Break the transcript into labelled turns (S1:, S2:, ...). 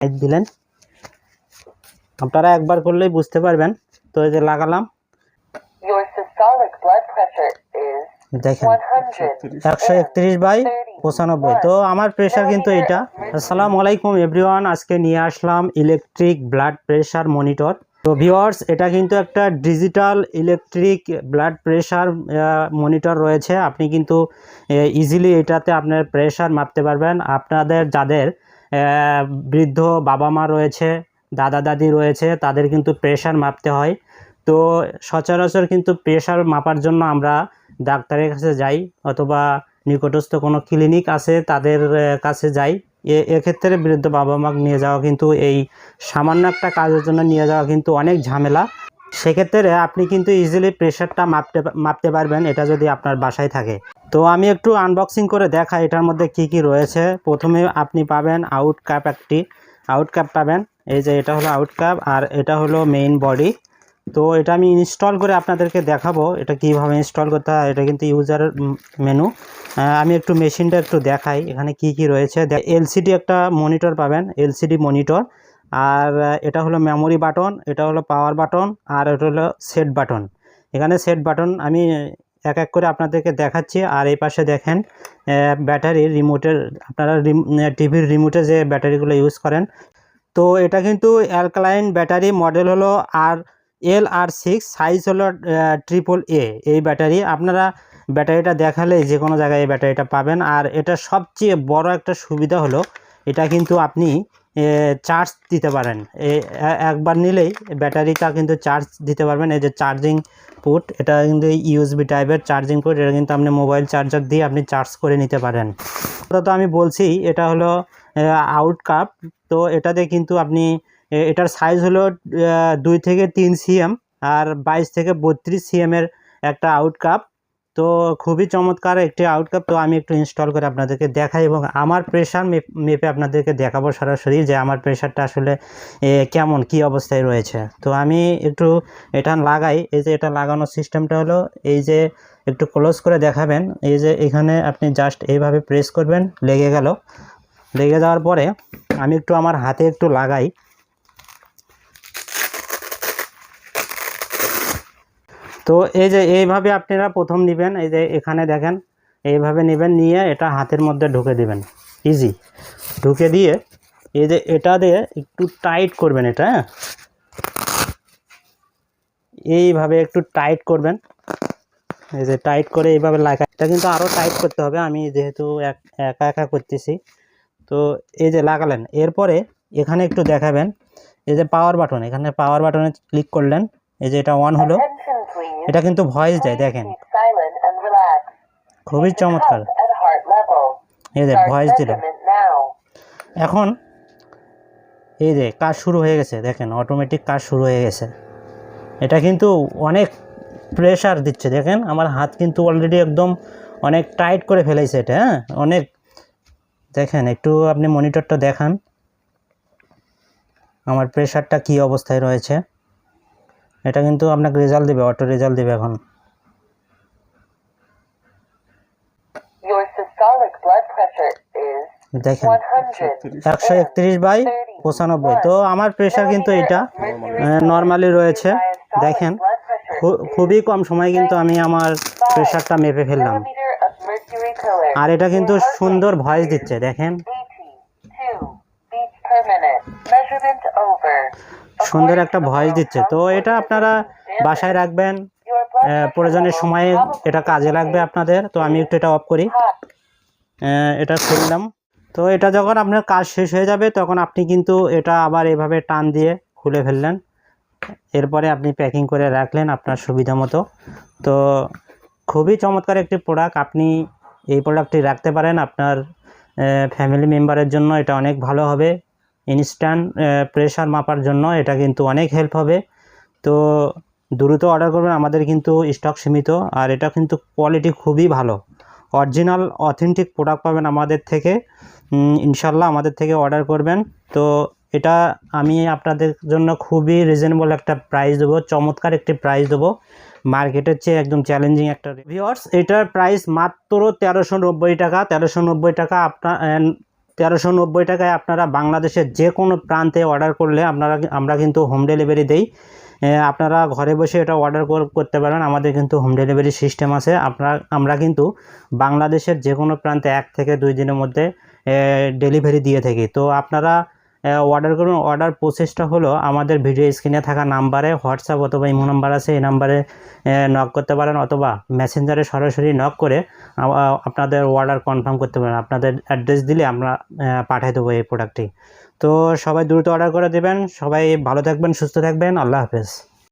S1: দিলেন, আপনারা একবার করলেই বুঝতে পারবেন। তো এই যে লাগালাম, দেখেন 131/95। তো আমার প্রেশার কিন্তু এটা। আসসালামু আলাইকুম এভরিওয়ান, আজকে নিয়ে আসলাম ইলেকট্রিক ব্লাড প্রেশার মনিটর। তো ভিউয়ার্স, এটা কিন্তু একটা digital electric blood pressure monitor রয়েছে। আপনি কিন্তু ইজিলি এটাতে আপনার প্রেশার মাপতে পারবেন। আপনাদের যাদের বৃদ্ধ বাবা মা রয়েছে, দাদা দাদি রয়েছে, তাদের কিন্তু প্রেশার মাপতে হয়। তো সচরাচর কিন্তু প্রেশার মাপার জন্য আমরা ডাক্তারের কাছে যাই অথবা নিকটস্থ কোনো ক্লিনিক আছে তাদের কাছে যাই। এক্ষেত্রে বৃদ্ধ বাবা মা নিয়ে যাওয়া কিন্তু এই সামান্য একটা কাজের জন্য নিয়ে যাওয়া কিন্তু অনেক ঝামেলা। সেক্ষেত্রে আপনি কিন্তু ইজিলি প্রেশারটা মাপতে পারবেন এটা যদি আপনার বাসায় থাকে। তো আমি একটু আনবক্সিং করে দেখাই এটার মধ্যে কি কি রয়েছে। প্রথমে আপনি পাবেন আউট ক্যাপ, একটি আউট ক্যাপ পাবেন। এই যে এটা হলো আউট ক্যাপ আর এটা হলো মেইন বডি। তো এটা আমি ইনস্টল করে আপনাদেরকে দেখাবো এটা কিভাবে ইনস্টল করতে হয়। এটা কিন্তু ইউজার মেনু। আমি একটু মেশিনটা একটু দেখাই এখানে কি কি রয়েছে। এলসিডি একটা মনিটর পাবেন, এলসিডি মনিটর। আর এটা হলো মেমোরি বাটন, এটা হলো পাওয়ার বাটন, আর এটা হলো সেট বাটন। এখানে সেট বাটন আমি এক এক করে আপনাদেরকে দেখাচ্ছি। আর এই পাশে দেখেন ব্যাটারি রিমোটের, আপনারা টিভির রিমোটে যে ব্যাটারিগুলো ইউজ করেন। তো এটা কিন্তু অ্যালকালাইন ব্যাটারি, মডেল হলো LR6, সাইজ হলো AAA। এই ব্যাটারি আপনারা ব্যাটারিটা দেখালে যে কোনো জায়গায় এই ব্যাটারিটা পাবেন। আর এটা সবচেয়ে বড় একটা সুবিধা হলো এটা কিন্তু আপনি চার্জ দিতে পারেন। একবার নিলেই ব্যাটারিটা কিন্তু চার্জ দিতে পারবেন। এই যে চার্জিং পোর্ট, এটা কিন্তু USB টাইপের চার্জিং পোর্ট। এটা কিন্তু আপনি মোবাইল চার্জার দিয়ে আপনি চার্জ করে নিতে পারেন। তো আমি বলছি এটা হলো আউট কাপ। তো এটাতে কিন্তু আপনি এটার সাইজ হলো 2 থেকে 3 cm আর 22 থেকে 32 cm এর একটা আউট কাপ। তো খুবই চমৎকার একটি আউট কাপ। তো আমি একটু ইনস্টল করে আপনাদেরকে দেখাই এবং আমার প্রেশার মেপে আপনাদেরকে দেখাবো সরাসরি যে আমার প্রেশারটা আসলে কেমন, কি অবস্থায় রয়েছে। তো আমি একটু এটা লাগাই। এই যে এটা লাগানোর সিস্টেমটা হলো এই যে একটু ক্লোজ করে দেখাবেন। এই যে এখানে আপনি জাস্ট এইভাবে প্রেস করবেন, লেগে গেল। লেগে যাওয়ার পরে আমি একটু আমার হাতে একটু লাগাই। তো এই যে এইভাবে আপনারা প্রথম নেবেন, এই যে এখানে দেখেন এইভাবে নেবেন, নিয়ে এটা হাতের মধ্যে ঢুকে দিবেন। ইজি ঢুকে দিয়ে এই যে এটা দিয়ে একটু টাইট করবেন। এটা এইভাবে একটু টাইট করবেন। এই যে টাইট করে এইভাবে লাগা, এটা কিন্তু আরও টাইট করতে হবে, আমি যেহেতু একা একা করতেছি। তো এই যে লাগালেন, এরপরে এখানে একটু দেখাবেন এই যে পাওয়ার বাটন, এখানে পাওয়ার বাটনে ক্লিক করলেন। এই যে এটা অন হলো, এটা কিন্তু ভয়েস দেয়, দেখেন খুবই চমৎকার। এই যে ভয়েস দিল। এখন এই যে কাজ শুরু হয়ে গেছে, দেখেন অটোমেটিক কাজ শুরু হয়ে গেছে। এটা কিন্তু অনেক প্রেশার দিচ্ছে, দেখেন আমার হাত কিন্তু অলরেডি একদম অনেক টাইট করে ফেলেছে এটা। হ্যাঁ অনেক, দেখেন একটু আপনি মনিটরটা দেখান আমার প্রেশারটা কি অবস্থায় রয়েছে। এটা কিন্তু আপনাকে রেজাল্ট দেবে, অটো রেজাল্ট দেবে। এখন দেখেন 131/95। তো আমার প্রেশার কিন্তু এটা নর্মালি রয়েছে। দেখেন খুবই কম সময় কিন্তু আমি আমার প্রেশারটা মেপে ফেললাম। আর এটা কিন্তু সুন্দর ভয়েস দিচ্ছে, দেখেন সুন্দর একটা ভয়েস দিচ্ছে। তো এটা আপনারা বাসায় রাখবেন, প্রয়োজনের সময়ে এটা কাজে লাগবে আপনাদের। তো আমি একটু এটা অফ করি, এটা খুললাম। তো এটা যখন আপনার কাজ শেষ হয়ে যাবে তখন আপনি কিন্তু এটা আবার এভাবে টান দিয়ে খুলে ফেললেন। এরপরে আপনি প্যাকিং করে রাখলেন আপনার সুবিধা মতো। তো খুবই চমৎকার একটি প্রোডাক্ট, আপনি এই প্রোডাক্টটি রাখতে পারেন আপনার ফ্যামিলি মেম্বারের জন্য। এটা অনেক ভালো হবে, ইনস্ট্যান্ট প্রেশার মাপার জন্য এটা কিন্তু অনেক হেল্প হবে। তো দ্রুত অর্ডার করবেন, আমাদের কিন্তু স্টক সীমিত। আর এটা কিন্তু কোয়ালিটি খুবই ভালো, অরিজিনাল অথেন্টিক প্রোডাক্ট পাবেন আমাদের থেকে। ইনশাল্লাহ আমাদের থেকে অর্ডার করবেন। তো এটা আমি আপনাদের জন্য খুবই রিজনেবল একটা প্রাইস দেবো, চমৎকার একটি প্রাইস দেবো, মার্কেটের চেয়ে একদম চ্যালেঞ্জিং একটা। ভিউয়ার্স, এটার প্রাইস মাত্র 1390 টাকা। 1390 টাকা আপনার 1390 টাকায় আপনারা বাংলাদেশের যে কোনো প্রান্তে অর্ডার করলে আমরা কিন্তু হোম ডেলিভারি দেই। আপনারা ঘরে বসে এটা অর্ডার করতে পারেন। আমাদের কিন্তু হোম ডেলিভারি সিস্টেম আছে। আমরা কিন্তু বাংলাদেশের যে কোনো প্রান্তে 1 থেকে 2 দিনের মধ্যে ডেলিভারি দিয়ে থাকি। তো আপনারা অর্ডার করুন। অর্ডার প্রসেসটা হলো আমাদের ভিডিও স্ক্রিনে থাকা নাম্বারে হোয়াটসঅ্যাপ অথবা ইমো নাম্বার আছে, এই নাম্বারে নক করতে পারেন অথবা মেসেঞ্জারে সরাসরি নক করে আপনাদের অর্ডার কনফার্ম করতে পারেন। আপনাদের অ্যাড্রেস দিলে আমরা পাঠিয়ে দেবো এই প্রোডাক্টটি। তো সবাই দ্রুত অর্ডার করে দেবেন। সবাই ভালো থাকবেন, সুস্থ থাকবেন। আল্লাহ হাফেজ।